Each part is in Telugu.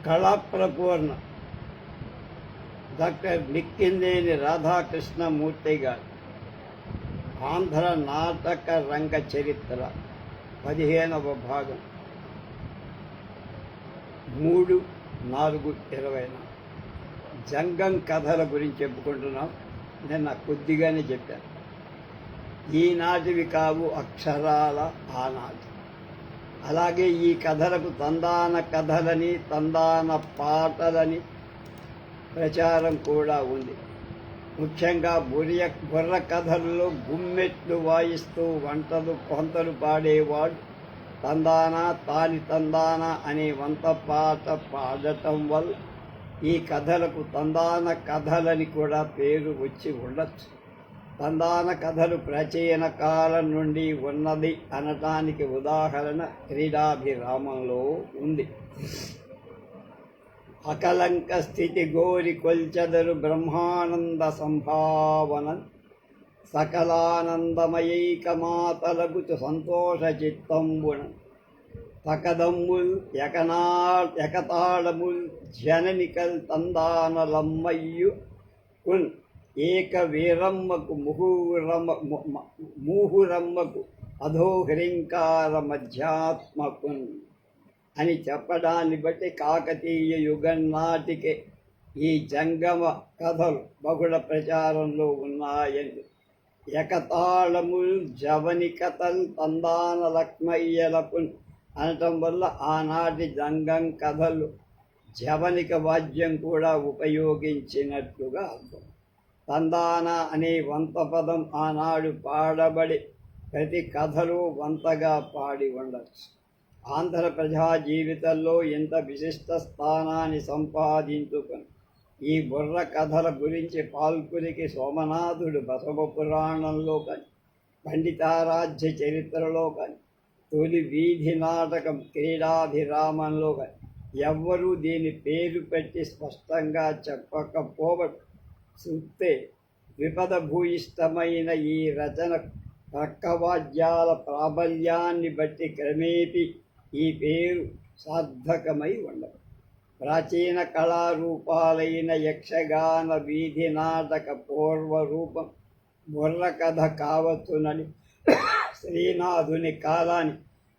కళాప్రపూర్ణ డాక్టర్ నిక్కిందేని రాధాకృష్ణమూర్తి గారు ఆంధ్ర నాటక రంగ చరిత్ర 15వ భాగం 3/4/20 జంగం కథల గురించి చెప్పుకుంటున్నాం. నిన్న కొద్దిగానే చెప్పాను. ఈనాటివి కావు అక్షరాల ఆనాటి. అలాగే ఈ కథలకు తందాన కథలని తందాన పాటలని ప్రచారం కూడా ఉంది. ముఖ్యంగా బుర్ర కథల్లో గుమ్మెట్లు వాయిస్తూ వంటలు కొంతలు పాడేవాడు తందానా తాని తందానా అనే వంత పాట పాడటం వల్ల ఈ కథలకు తందాన కథలని కూడా పేరు వచ్చి ఉండొచ్చు. తందాన కథలు ప్రాచీన కాలం నుండి ఉన్నది అనటానికి ఉదాహరణ క్రీడాభిరామంలో ఉంది. అకలంక స్థితి గోరి కొల్చెదరు బ్రహ్మానంద సంభావన సకలానందమయైకమాతలగుచు సంతోష చిత్తంబున తకదమ్ముల్ ఎకతాళముల్ జననికల్ తందానలమ్మయ్యు కున్ ఏక వీరమ్మకు మూహురమ్మకు అధోహ్రింకార మధ్యాత్మకున్ అని చెప్పడాన్ని బట్టి కాకతీయ యుగం నాటికే ఈ జంగమ కథలు బహుళ ప్రచారంలో ఉన్నాయని. ఎకతాళముల్ జవనికతల్ తందాన లక్ష్మయ్యలకు అనటం వల్ల ఆనాటి జంగం కథలు జవనిక వాద్యం కూడా ఉపయోగించినట్లుగా అర్థం. తందాన అనే వంత పదం ఆనాడు పాడబడి ప్రతి కథలో వంతగా పాడి ఉండొచ్చు. ఆంధ్ర ప్రజా జీవితంలో ఇంత విశిష్ట స్థానాన్ని సంపాదించుకొని ఈ బుర్ర కథల గురించి పాల్కురికి సోమనాథుడు బసవ పురాణంలో కానీ పండితారాధ్య చరిత్రలో కానీ తొలి వీధి నాటకం క్రీడాభిరామంలో కానీ ఎవ్వరూ దీని పేరు పెట్టి స్పష్టంగా చెప్పకపోవడం చూస్తే విపద భూయిష్టమైన ఈ రచన తర్కవాద్యాల ప్రాబల్యాన్ని బట్టి క్రమేపీ ఈ పేరు సార్థకమై ఉండదు. ప్రాచీన కళారూపాలైన యక్షగాన వీధి నాటక పూర్వరూపం బుర్ర కథ కావచ్చునని శ్రీనాథుని కాలాన్ని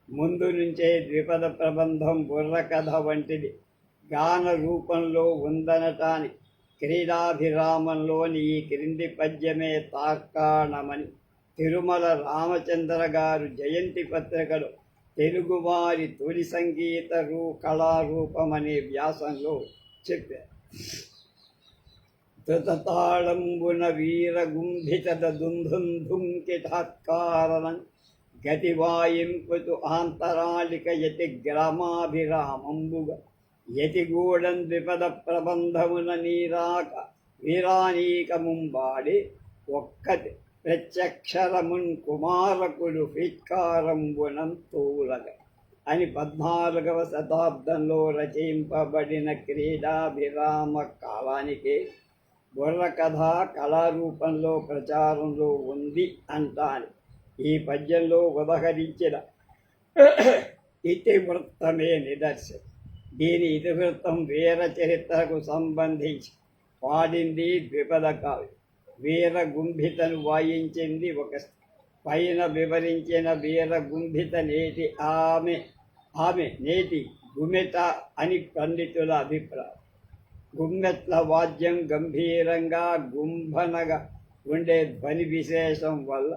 ముందు నుంచే ద్విపద ప్రబంధం బుర్ర కథ వంటిది గాన రూపంలో ఉందనటానికి క్రీడాభిరామంలోని ఈ క్రింది పద్యమే తార్కాణమని తిరుమల రామచంద్ర గారు జయంతి పత్రికలో తెలుగువారి తొలి సంగీత కళారూపం అనే వ్యాసంలో చెప్పారు. ధృతతాళంబున వీరగుంభిత దుంధుంకిటాత్కారణం గతివాయింపుతు ఆంతరాళిక యతి గ్రామాభిరామంబుగా యతిగూఢం ద్విపద ప్రబంధమున నీరాక వీరానీకముంబాడి ఒక్కటి ప్రత్యక్షరమున్ కుమారకుడు ఫిట్కారంబునం తూలగ అని 14వ శతాబ్దంలో రచయింపబడిన క్రీడాభిరామ కాలానికే బుర్ర కథ కళారూపంలో ప్రచారంలో ఉంది అంటాను. ఈ పద్యంలో ఉదహరించిన ఇతివృత్తమే నిదర్శనం. దీని ఇతివృత్తం వీర చరిత్రకు సంబంధించి పాడింది ద్విపద కావ్యం. వీర గుంభితను వాయించింది ఒక పైన వివరించిన వీర గుంభిత నేటి ఆమె నేటి గుమిత అని పండితుల అభిప్రాయం. గుమ్మెట్ల వాద్యం గంభీరంగా గుంభనగా ఉండే ధ్వని విశేషం వల్ల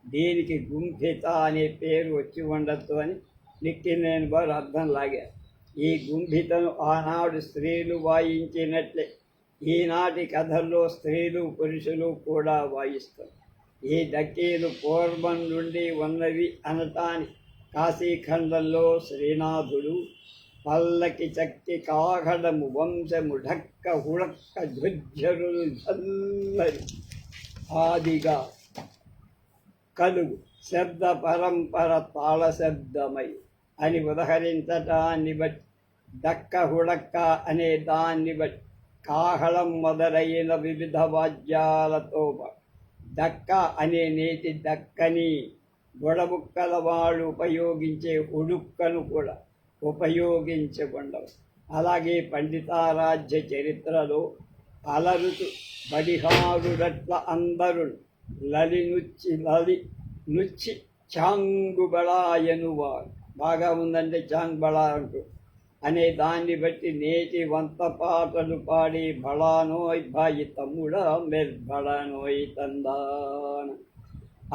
దీనికి గుంభిత అనే పేరు వచ్చి ఉండొచ్చు అని నిక్కినేని వారు అర్థం లాగారు. ఈ గుంభితను ఆనాడు స్త్రీలు వాయించినట్లే ఈనాటి కథల్లో స్త్రీలు పురుషులు కూడా వాయిస్తారు. ఈ డక్కీలు పూర్వం నుండి ఉన్నవి అనటానికి కాశీఖండంలో శ్రీనాథుడు పల్లకి చక్కి కాహడము వంశము ఢక్క హుళక్క ఝుజ్జరులు జల్లరి ఆదిగా కలుగు శబ్ద పరంపర తాళ శబ్దమై అని ఉదహరించటాన్ని బట్టి డక్క హుళక్క అనే దాన్ని బట్టి కాహళం మొదలైన వివిధ వాద్యాలతో డక్క అనే నేటి దక్కని బుడబుక్కల వాళ్ళు ఉపయోగించే ఉడుక్కను కూడా ఉపయోగించకుండవు. అలాగే పండితారాధ్య చరిత్రలో అలరుతు బడిహారుడట్ల అందరు లలి నుచ్చి చాంగుబళాయను వారు బాగా ఉందంటే చాంగుబళా అంటూ అనే దాన్ని బట్టి నేటి వంత పాటలు పాడి బళానోయ్ బాయి తమ్ముడా మెర్బళనోయ్ తందాన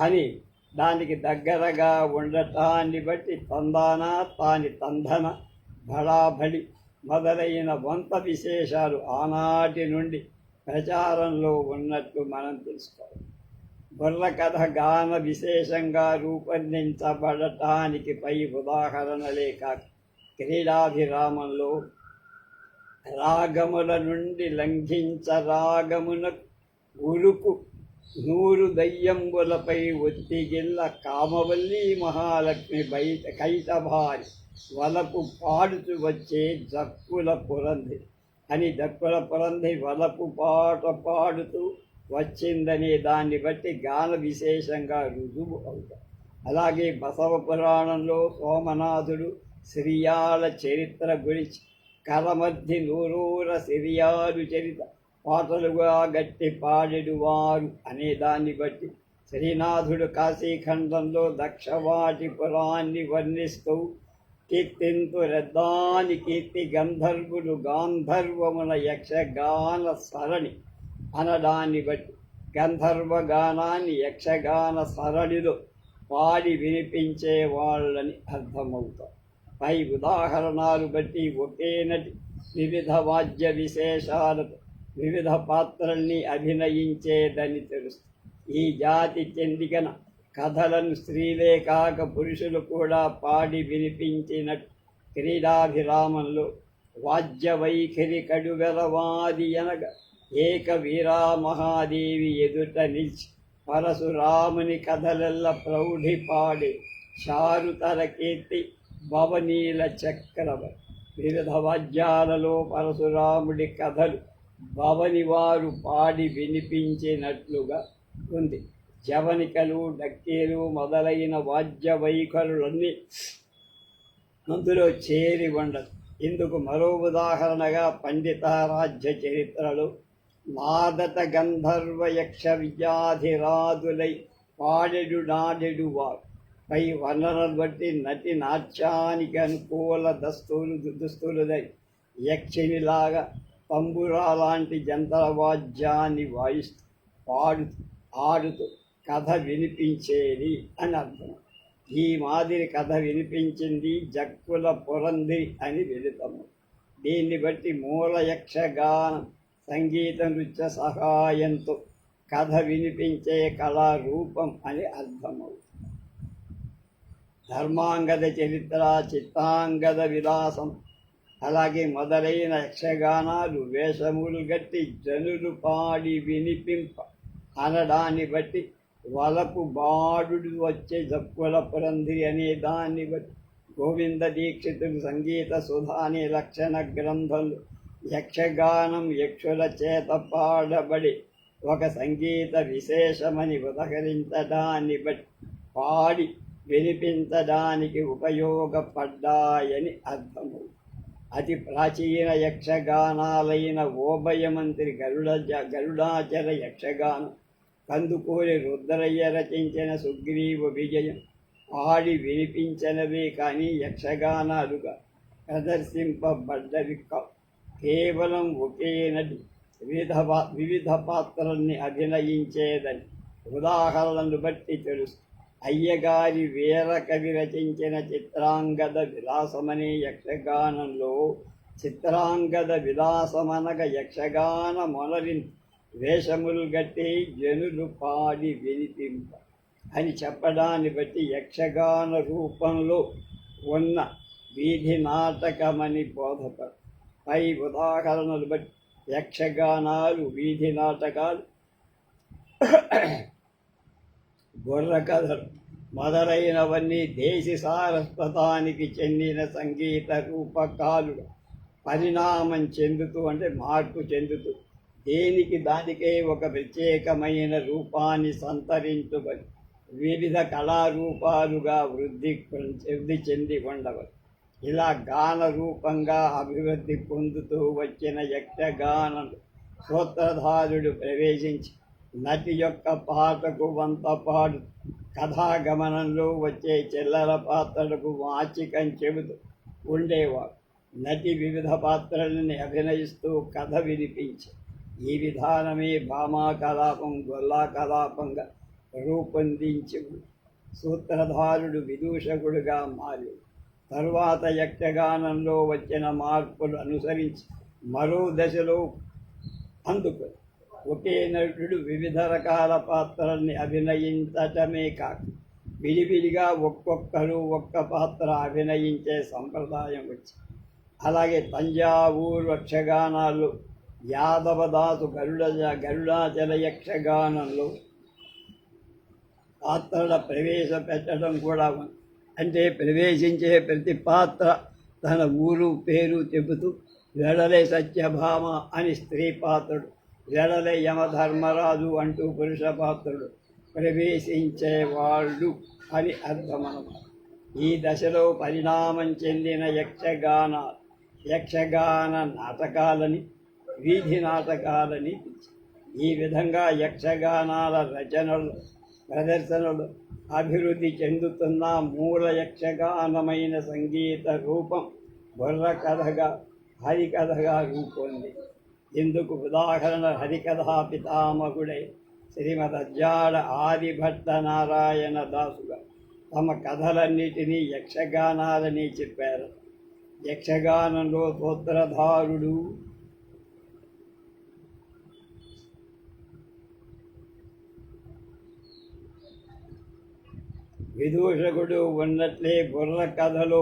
అని దానికి దగ్గరగా ఉండటాన్ని బట్టి తందాన తాని తందన బళాబడి మొదలైన వంత విశేషాలు ఆనాటి నుండి ప్రచారంలో ఉన్నట్టు మనం తెలుసుకోవాలి. బుర్రకథ గాన విశేషంగా రూపొందించబడటానికి పై ఉదాహరణలే కాక క్రీడాభిరామంలో రాగముల నుండి లంఘించరాగమున ఉరుకు నూరు దయ్యంబులపై ఒత్తిగిల్ల కామవల్లి మహాలక్ష్మి బయట కైటభారి వలపు పాడుతూ వచ్చే జక్కుల పురంధి అని దక్కుల పురంధి వలపు పాట పాడుతూ వచ్చిందనే దాన్ని బట్టి గాన విశేషంగా రుజువు అవుతాయి. అలాగే బసవ పురాణంలో సోమనాథుడు సిరియాల చరిత్ర గురించి కరమధ్య నూరూర సిరియాలు చరిత పాటలుగా గట్టి పాడెడువారు అనే దాన్ని బట్టి శ్రీనాథుడు కాశీఖండంలో దక్షవాటి పురాన్ని వర్ణిస్తూ కీర్తింతు రద్దాని కీర్తి గంధర్వులు గాంధర్వమున యక్షగాన సరణి అనడాన్ని బట్టి గంధర్వ గానాన్ని యక్షగాన సరణిలో పాడి వినిపించే వాళ్ళని అర్థమవుతారు. పై ఉదాహరణలు బట్టి ఒకే నటి వివిధ వాద్య విశేషాలతో వివిధ పాత్రల్ని అభినయించేదని తెలుస్తుంది. ఈ జాతి చెందిన కథలను స్త్రీలే కాక పురుషులు కూడా పాడి వినిపించినట్టు క్రీడాభిరామంలో వాద్య వైఖరి కడువెరవాది అనగా ఏక వీరామహాదేవి ఎదుట నిలిచి పరశురాముని కథలెల్ల ప్రౌఢి పాడే చారుతర కీర్తి భవనీల చక్రవర్తి. వివిధ వాద్యాలలో పరశురాముడి కథలు భవని వారు పాడి వినిపించినట్లుగా ఉంది. జవనికలు డక్కేలు మొదలైన వాద్య వైఖరులన్నీ అందులో చేరి ఉండదు. ఇందుకు మరో ఉదాహరణగా పండితారాధ్య చరిత్రలో నాదత గంధర్వ యక్ష విద్యాధిరాదులై పాడెడు నాడెడు వారు పై వర్ణనలు బట్టి నటి నాట్యానికి అనుకూల దుస్తులుదై యక్షినిలాగా తంబురా లాంటి జంతర వాద్యాన్ని వాయిస్తూ పాడుతూ ఆడుతూ కథ వినిపించేది అని అర్థం. ఈ మాదిరి కథ వినిపించింది జక్కుల పురంధి అని వెళుతాము. దీన్ని బట్టి మూల యక్షగానం సంగీత నృత్య సహాయంతో కథ వినిపించే కళారూపం అని అర్థమవుతుంది. ధర్మాంగద చరిత్ర, చిత్తాంగద విలాసం అలాగే మొదలైన యక్షగానాలు వేషములు గట్టి జనులు పాడి వినిపింప అనడాన్ని బట్టి వలపు బాడు వచ్చే జక్కుల పురంధి అనే దాన్ని బట్టి గోవింద దీక్షితులు సంగీత సుధా అనే లక్షణ గ్రంథంలో యక్షగానం యక్షుల చేత పాడబడి ఒక సంగీత విశేషమని ఉదహరించడాన్ని బట్టి పాడి వినిపించడానికి ఉపయోగపడ్డాయని అర్థము. అతి ప్రాచీన యక్షగానాలైన ఓభయమంత్రి గరుడాచర యక్షగానం, కందుకూరి రుద్రయ్య రచించిన సుగ్రీవ విజయం పాడి వినిపించినవే కానీ యక్షగానాలుగా ప్రదర్శింపబడ్డవి కావు. కేవలం ఒకే నటి వివిధ పాత్రల్ని అభినయించేదని ఉదాహరణలు బట్టి తెలుసు. అయ్యగారి వీరకవి రచించిన చిత్రాంగద విలాసమనే యక్షగానంలో చిత్రాంగద విలాసమనగా యక్షగాన మొనరిని వేషములు గట్టి జనులు పాడి వినిపింప అని చెప్పడాన్ని బట్టి యక్షగాన రూపంలో ఉన్న వీధి నాటకమని బోధపడు. పై ఉదాహరణలు బట్టి యక్షగానాలు, వీధి నాటకాలు, బుర్రకథలు మొదలైనవన్నీ దేశీ సారస్వతానికి చెందిన సంగీత రూపకాలుగా పరిణామం చెందుతూ అంటే మార్పు చెందుతూ దేనికి దానికే ఒక ప్రత్యేకమైన రూపాన్ని సంతరించుకొని వివిధ కళారూపాలుగా వృద్ధి చెంది ఉండవచ్చు. ఇలా గాన రూపంగా అభివృద్ధి పొందుతూ వచ్చిన యక్షగానం సూత్రధారుడు ప్రవేశించి నటి యొక్క పాటకు వంత పాడు కథాగమనంలో వచ్చే చిల్లర పాత్రలకు వాచికం చెబుతూ ఉండేవాడు. నటి వివిధ పాత్రలని అభినయిస్తూ కథ వినిపించి ఈ విధానమే భామా కలాపం గొల్లా కలాపంగా రూపొందించి సూత్రధారుడు విదూషకుడుగా మారి తరువాత యక్షగానంలో వచ్చిన మార్పులు అనుసరించి మరో దశలో అందుకు ఒకే నటుడు వివిధ రకాల పాత్రల్ని అభినయించటమే కాక విడివిడిగా ఒక్కొక్కరు ఒక్క పాత్ర అభినయించే సంప్రదాయం వచ్చింది. అలాగే తంజావూరు యక్షగానాల్లో యాదవదాసు గరుడాచల యక్షగానంలో పాత్రల ప్రవేశపెట్టడం కూడా ఉంది. అంటే ప్రవేశించే ప్రతి పాత్ర తన ఊరు పేరు చెబుతూ వెడలే సత్యభామ అని స్త్రీ పాత్రుడు, వెడలే యమధర్మరాజు అంటూ పురుష పాత్రుడు ప్రవేశించేవాళ్ళు అని అర్థమన్నమాట. ఈ దశలో పరిణామం చెందిన యక్షగాన నాటకాలని వీధి నాటకాలని ఈ విధంగా యక్షగానాల రచనలు ప్రదర్శనలు అభివృద్ధి చెందుతున్న మూల యక్షగానమైన సంగీత రూపం బుర్ర కథగా హరికథగా రూపొంది. ఇందుకు ఉదాహరణ హరికథా పితామహుడై శ్రీమదజ్జాడ ఆదిభట్ట నారాయణ దాసుగా తమ కథలన్నిటినీ యక్షగానాలని చెప్పారు. యక్షగానంలో సూత్రధారుడు విదూషకుడు ఉన్నట్లే బుర్ర కథలో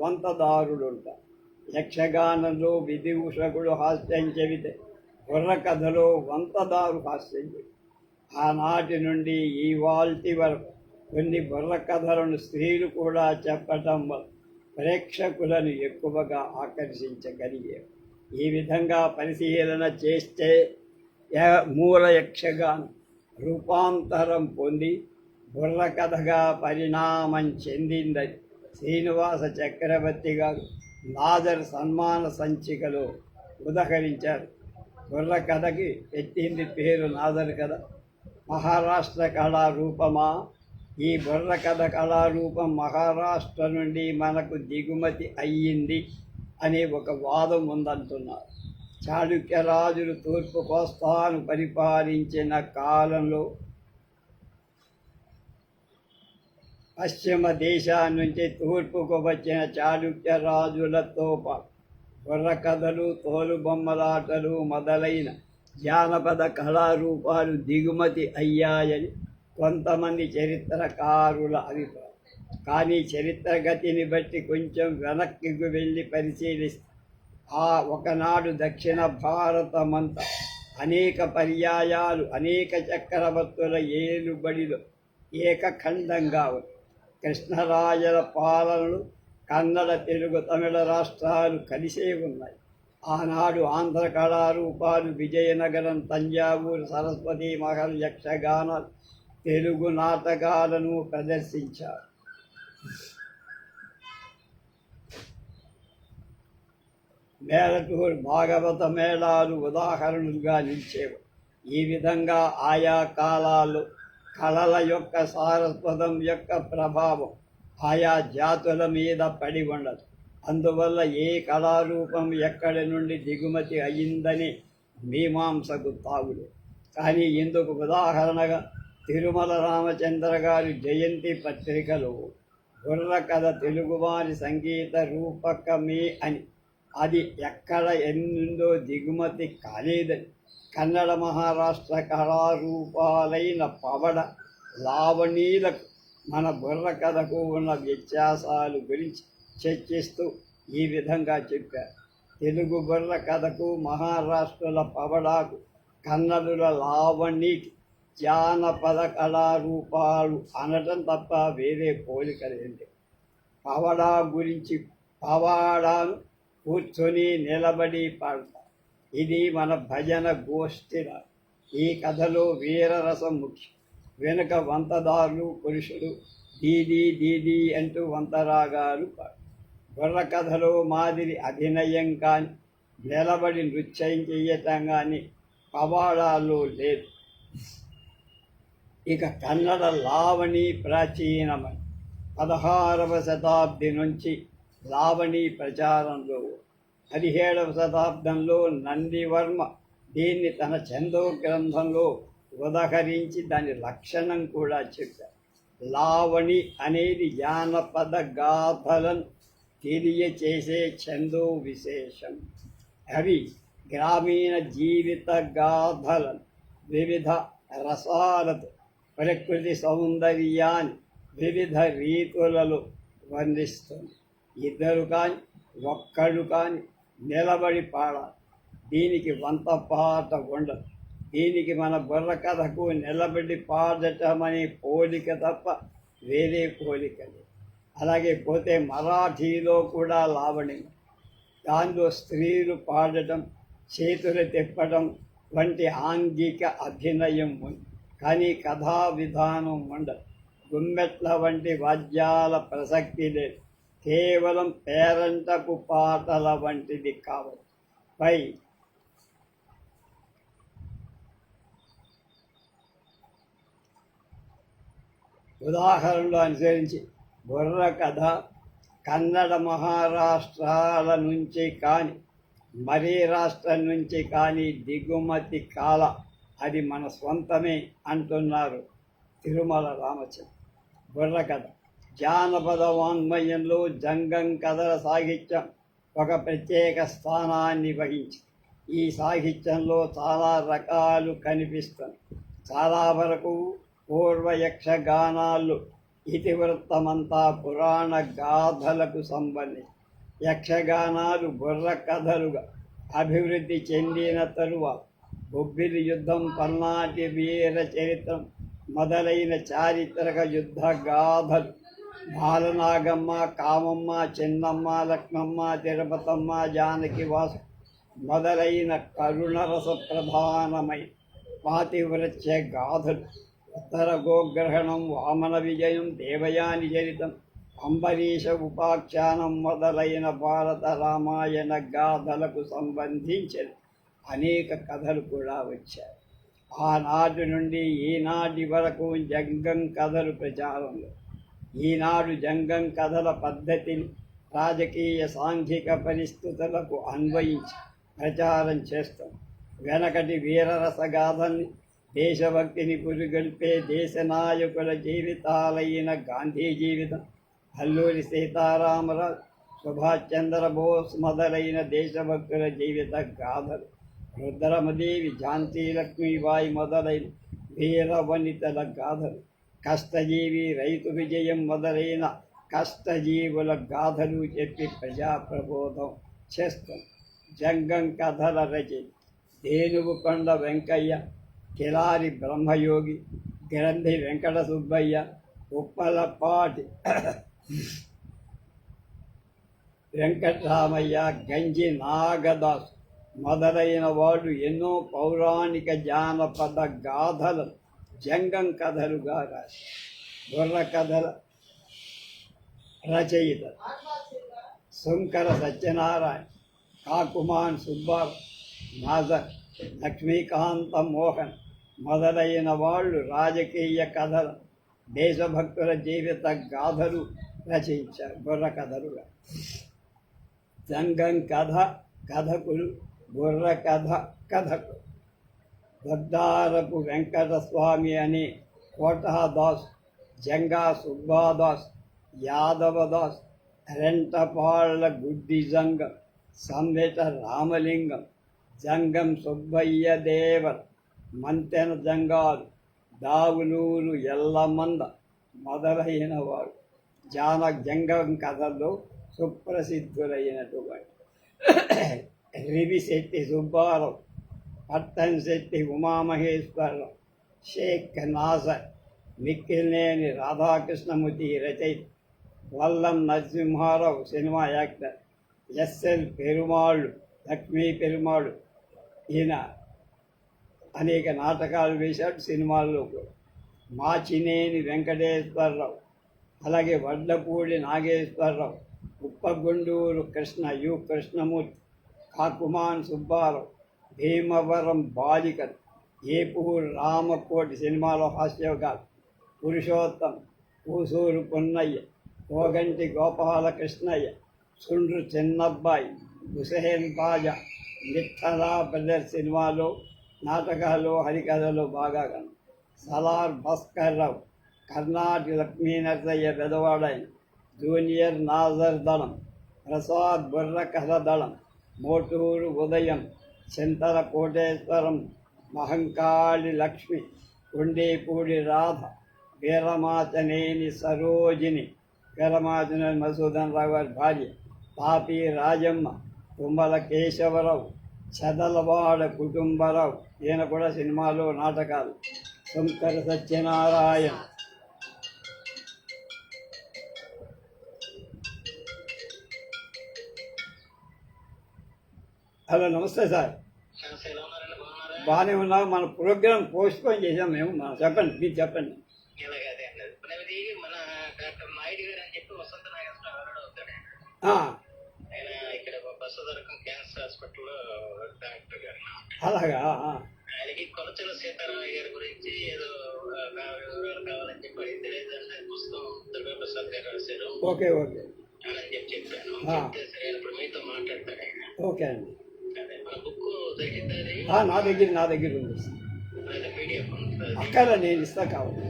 వంతదారుడు ఉంటారు. యక్షగానంలో విదూషకుడు హాస్యం చెబితే బుర్ర కథలో వంతదారు హాస్యం చెబితే ఆనాటి నుండి ఇవాల్టి వరకు కొన్ని బుర్ర కథలను స్త్రీలు కూడా చెప్పటం వల్ల ప్రేక్షకులను ఎక్కువగా ఆకర్షించగలిగారు. ఈ విధంగా పరిశీలన చేస్తే మూల యక్షగానం రూపాంతరం పొంది బుర్ర కథగా పరిణామం చెందిందని శ్రీనివాస చక్రవర్తి గారు నాదర్ సన్మాన సంచికలో ఉదహరించారు. బుర్ర కథకి పెట్టింది పేరు నాదర్ కథ. మహారాష్ట్ర కళారూపమా? ఈ బుర్ర కథ కళారూపం మహారాష్ట్ర నుండి మనకు దిగుమతి అయ్యింది అనే ఒక వాదం ఉందంటున్నారు. చాళుక్య రాజులు తూర్పు కోస్తాను పరిపాలించిన కాలంలో పశ్చిమ దేశాల నుంచి తూర్పుకు వచ్చిన చాళుక్య రాజులతో పాటు బుర్ర కథలు, తోలుబొమ్మలాటలు మొదలైన జానపద కళారూపాలు దిగుమతి అయ్యాయని కొంతమంది చరిత్రకారుల అభిప్రాయం. కానీ చరిత్ర గతిని బట్టి కొంచెం వెనక్కి వెళ్ళి పరిశీలిస్తే ఒకనాడు దక్షిణ భారతమంతా అనేక పర్యాయాలు అనేక చక్రవర్తుల ఏలుబడిలో ఏకఖండంగా ఉంది. కృష్ణరాజుల పాలనలు కన్నడ, తెలుగు, తమిళ రాష్ట్రాలు కలిసే ఉన్నాయి. ఆనాడు ఆంధ్ర కళారూపాలు విజయనగరం, తంజావూరు, సరస్వతి మహల్ యక్షగానాలు, తెలుగు నాటకాలను ప్రదర్శించారు. మేళటూరు భాగవత మేళాలు ఉదాహరణలుగా నిలిచేవి. ఈ విధంగా ఆయా కాలాల్లో కళల యొక్క సారస్వతం యొక్క ప్రభావం ఆయా జాతుల మీద పడి ఉండదు. అందువల్ల ఏ కళారూపం ఎక్కడి నుండి దిగుమతి అయిందని మీమాంసకు తాగుడు. కానీ ఇందుకు ఉదాహరణగా తిరుమల రామచంద్ర గారి జయంతి పత్రికలో బుర్ర కథ తెలుగువారి సంగీత రూపకమే అని, అది ఎక్కడ ఎన్నుందో దిగుమతి కాలేదని, కన్నడ మహారాష్ట్ర కళారూపాలైన పవడ, లావణీలకు మన బుర్ర కథకు ఉన్న వ్యత్యాసాలు గురించి చర్చిస్తూ ఈ విధంగా చెప్పారు. తెలుగు బుర్ర కథకు, మహారాష్ట్రుల పవడాకు, కన్నడుల లావణికి జానపద కళారూపాలు అనటం తప్ప వేరే పోలికలేంటి. పవడా గురించి పవాడాను కూర్చొని నిలబడి పాడతారు. ఇది మన భజన గోష్ఠిల. ఈ కథలో వీరరసం ముఖ్యం. వెనుక వంతదారులు పురుషుడు దీదీ దీదీ అంటూ వంతరాగాలు పాడు. బుర్రకథలో మాదిరి అభినయం కానీ నిలబడి నృత్యం చెయ్యటం కానీ పవాడాల్లో లేదు. ఇక కన్నడ లావణి ప్రాచీనమని 16వ శతాబ్ది నుంచి లావణి ప్రచారంలో 17వ శతాబ్దంలో నందివర్మ దీన్ని తన చందో గ్రంథంలో ఉదహరించి దాని లక్షణం కూడా చెప్పారు. లావణి అనేది జానపద గాథలను తెలియచేసే చందో విశేషం. అవి గ్రామీణ జీవిత గాథలను వివిధ రసాలతో ప్రకృతి సౌందర్యాన్ని వివిధ రీతులలో వర్ణిస్తుంది. ఇద్దరు కానీ ఒక్కడు కానీ నిలబడి పాడాలి. దీనికి వంత పాట ఉండదు. దీనికి మన బుర్ర కథకు నిలబడి పాడటం అనే పోలిక తప్ప వేరే పోలిక లేదు. అలాగే పోతే మరాఠీలో కూడా లావణి, దానిలో స్త్రీలు పాడటం, చేతులు తిప్పడం వంటి ఆంగిక అభినయం ఉంది. కానీ కథా విధానం ఉండదు. గుమ్మెట్ల వంటి వాద్యాల ప్రసక్తి లేదు. కేవలం పేరంటపు పాటల వంటిది కావచ్చు. పై ఉదాహరణలు అనుసరించి బుర్ర కథ కన్నడ మహారాష్ట్రాల నుంచి కానీ మరీ రాష్ట్రం నుంచి కానీ దిగుమతి కాల, అది మన స్వంతమే అంటున్నారు తిరుమల రామచంద్ర. బుర్ర కథ జానపద వాంగ్మయంలో జంగం కథల సాహిత్యం ఒక ప్రత్యేక స్థానాన్ని వహించింది. ఈ సాహిత్యంలో చాలా రకాలు కనిపిస్తుంది. చాలా వరకు పూర్వ యక్షగానాలు ఇతివృత్తమంతా పురాణ గాథలకు సంబంధించి. యక్షగానాలు బుర్ర కథలుగా అభివృద్ధి చెందిన తరువాత బొబ్బిలి యుద్ధం, పల్నాటి వీర చరిత్రం మొదలైన చారిత్రక యుద్ధ గాథలు బాలనాగమ్మ, కామమ్మ, చిన్నమ్మ, లక్ష్మమ్మ, తిరుపతమ్మ, జానకి వాసు మొదలైన కరుణరస ప్రధానమై పాతివ్రత్య గాథలు, ఉత్తర గోగ్రహణం, వామన విజయం, దేవయాని చరితం, అంబరీష ఉపాఖ్యానం మొదలైన భారత రామాయణ గాథలకు సంబంధించిన అనేక కథలు కూడా వచ్చాయి. ఆనాటి నుండి ఈనాటి వరకు జంగం కథలు ప్రచారంలో. ఈనాడు జంగం కథల పద్ధతిని రాజకీయ సాంఘిక పరిస్థితులకు అన్వయించి ప్రచారం చేస్తాం. వెనకటి వీరరసగాథల్ని, దేశభక్తిని పురుగొల్పే దేశ నాయకుల జీవితాలైన గాంధీ జీవితం, అల్లూరి సీతారామరాజు, సుభాష్ చంద్రబోస్ మొదలైన దేశభక్తుల జీవిత గాథలు, రుద్రమదేవి, ఝాన్సీ లక్ష్మీబాయి మొదలైన వీర వనితల గాథలు, కష్టజీవి, రైతు విజయం మొదలైన కష్టజీవుల గాథలు చెప్పి ప్రజా ప్రబోధం చేస్తాం. జంగం కథల రచయిత ధేనువుకొండ వెంకయ్య, కిలారి బ్రహ్మయోగి, గ్రంథి వెంకట సుబ్బయ్య, ఉప్పలపాటి వెంకట్రామయ్య, గంజి నాగదాసు మొదలైన వాళ్ళు ఎన్నో పౌరాణిక జానపద గాథలు జంగం కథలుగా రాశారు. బుర్ర కథల రచయిత శంకర సత్యనారాయణ, కాకుమాన్ సుబ్బారావు, నాజర్, లక్ష్మీకాంత మోహన్ మొదలైన వాళ్ళు రాజకీయ కథలు, దేశభక్తుల జీవిత గాథలు రచించారు బుర్ర కథలుగా. జంగం కథ కథకులు, బుర్ర కథ కథకులు. గద్దారపు వెంకటస్వామి అని కోటాదాస్, జంగా సుబ్బాదాస్, యాదవదాస్, రెంటపాళ్ల గుడ్డి జంగం, సంవేట రామలింగం, జంగం సుబ్బయ్య దేవర్, మంతెన జంగాలు, దావులూరు ఎల్లమంద మొదలైన వారు జంగం కథల్లో సుప్రసిద్ధులైనటువంటి రివిశెట్టి సుబ్బారావు, పట్టంశెట్టి ఉమామహేశ్వరరావు, షేక్ నాజర్, మిక్కిలినేని రాధాకృష్ణమూర్తి రచయిత, Vallam Narasimharao cinema actor, SL Perumallu, Lakshmi పెరుమాళ్ళు, ఈయన అనేక నాటకాలు వేశాడు, సినిమాల్లో కూడా. మాచినేని వెంకటేశ్వరరావు, అలాగే వడ్లపూడి నాగేశ్వరరావు, ఉప్పగుండూరు కృష్ణ యు కృష్ణమూర్తి, కాకుమాన్ సుబ్బారావు, భీమవరం బాలికలు, ఏపూరు రామకోటి సినిమాలో హాస్యగారు, పురుషోత్తం, పూసూరు పున్నయ్య, కోగంటి గోపాలకృష్ణయ్య, సుండ్రు చిన్నబ్బాయి, హుసేన్ బాజా, మిత్తలా బ్రదర్స్ సినిమాలో నాటకాలు హరికథలు బాగా కను. సలార్ భాస్కర్రావు, కర్ణాటక లక్ష్మీనరసయ్య పెదవాడైన, జూనియర్ నాజర్ దళం, ప్రసాద్ బుర్ర కథ దళం, మోటూరు ఉదయం, చింతల కోటేశ్వరం, మహంకాళి లక్ష్మి, కొండేపూడి రాధ, వీరమాచనేని సరోజిని, వీరమాచనేని మధుసూదన్ రావు గారి భార్య, పాపి రాజమ్మ, తుమ్మల కేశవరావు, చదలవాడ కుటుంబరావు, ఈయన కూడా సినిమాలు నాటకాలు, శంకర సత్యనారాయణ. హలో, నమస్తే సార్. బాగానే ఉన్నాం. మన ప్రోగ్రామ్ పోస్ట్ పోన్ చేసాం మేము. చెప్పండి, మీరు చెప్పండి. మన డాక్టర్ నాయుడు గారు అని చెప్పి వసంత నాగేశ్వర గారు అవుతాడు. ఆయన ఇక్కడ బసవతారకం క్యాన్సర్ హాస్పిటల్లో డాక్టర్ గారు. అలాగా. ఆయనకి కొలచల సీతారామయ్య గారి గురించి ఏదో వివరాలు కావాలని చెప్పి అడిగితే లేదంటే పుస్తకం దుర్గా ప్రసాద్ గారు రాశారు. ఓకే ఓకే అని చెప్పాను. చెప్తే సరే ఇప్పుడు మీతో మాట్లాడతాడు ఆయన. ఓకే అండి. అదే మన బుక్ దొరికింది. నా దగ్గర ఉంది. పీడిఎఫ్ ఉంటుంది. అక్కడ నేను ఇస్తా కావాలి.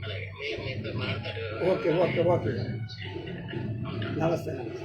అలాగే మీతో మాట్లాడు. Okay okay okay. నమస్తే నమస్తే.